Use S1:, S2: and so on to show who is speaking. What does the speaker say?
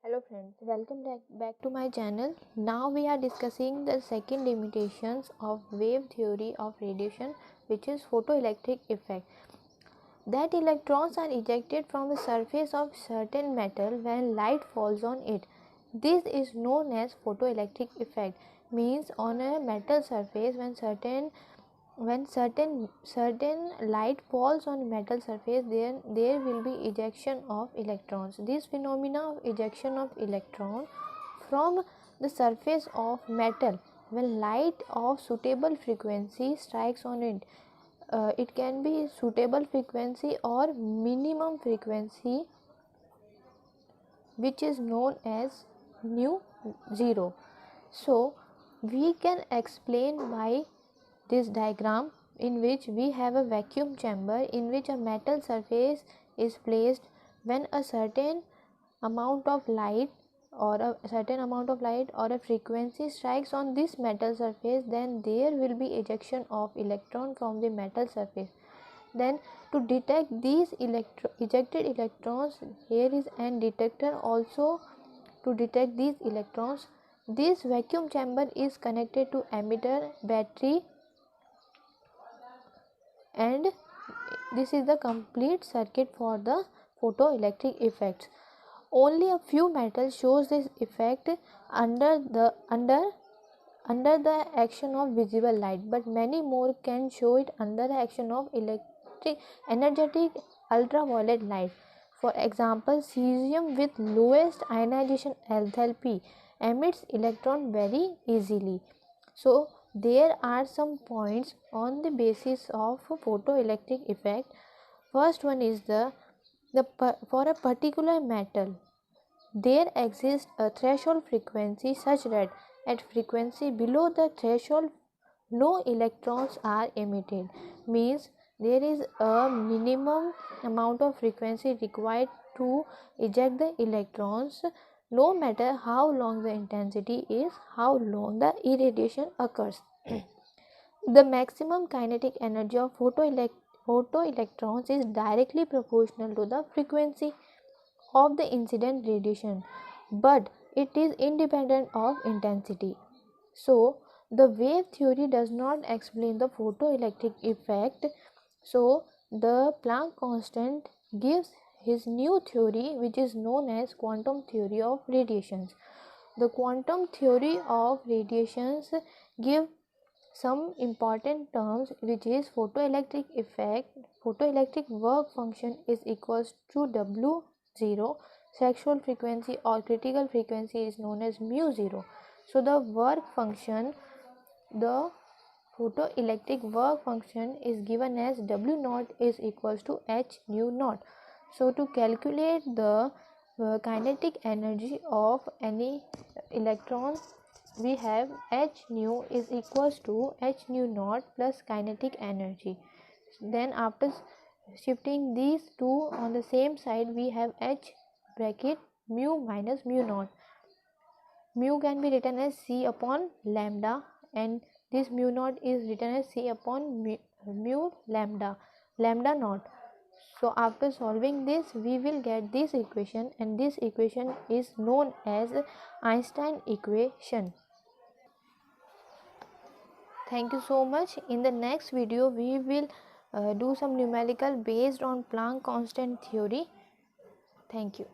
S1: Hello friends, welcome back to my channel. Now we are discussing the second limitations of wave theory of radiation, which is photoelectric effect. That electrons are ejected from the surface of certain metal when light falls on it. This is known as photoelectric effect. Means on a metal surface when certain light falls on metal surface, then there will be ejection of electrons. This phenomena of ejection of electron from the surface of metal when light of suitable frequency strikes on it, it can be suitable frequency or minimum frequency, which is known as nu zero. So we can explain by this diagram, in which we have a vacuum chamber in which a metal surface is placed. When a certain amount of light or a frequency strikes on this metal surface, then there will be ejection of electron from the metal surface. Then to detect these ejected electrons, here is an detector also to detect these electrons. This vacuum chamber is connected to emitter, battery, and this is the complete circuit for the photoelectric effects. Only a few metals shows this effect under the action of visible light, but many more can show it under the action of energetic ultraviolet light. For example, cesium with lowest ionization enthalpy emits electron very easily. So there are some points on the basis of photoelectric effect. First one is for a particular metal there exists a threshold frequency such that at frequency below the threshold no electrons are emitted. Means there is a minimum amount of frequency required to eject the electrons, no matter how long the intensity is, how long the irradiation occurs. The maximum kinetic energy of photoelectrons is directly proportional to the frequency of the incident radiation, but it is independent of intensity. So the wave theory does not explain the photoelectric effect. So the Planck constant gives his new theory, which is known as quantum theory of radiations. The quantum theory of radiations give some important terms, which is photoelectric effect. Photoelectric work function is equals to W0. Threshold frequency or critical frequency is known as mu 0. So the photoelectric work function is given as W naught is equals to h nu naught. So to calculate the kinetic energy of any electron, we have h nu is equals to h nu naught plus kinetic energy. Then after shifting these two on the same side, we have h bracket mu minus mu naught. Mu can be written as c upon lambda, and this mu naught is written as c upon mu lambda naught. So after solving this, we will get this equation, and this equation is known as Einstein equation. Thank you so much. In the next video we will do some numerical based on Planck constant theory. Thank you.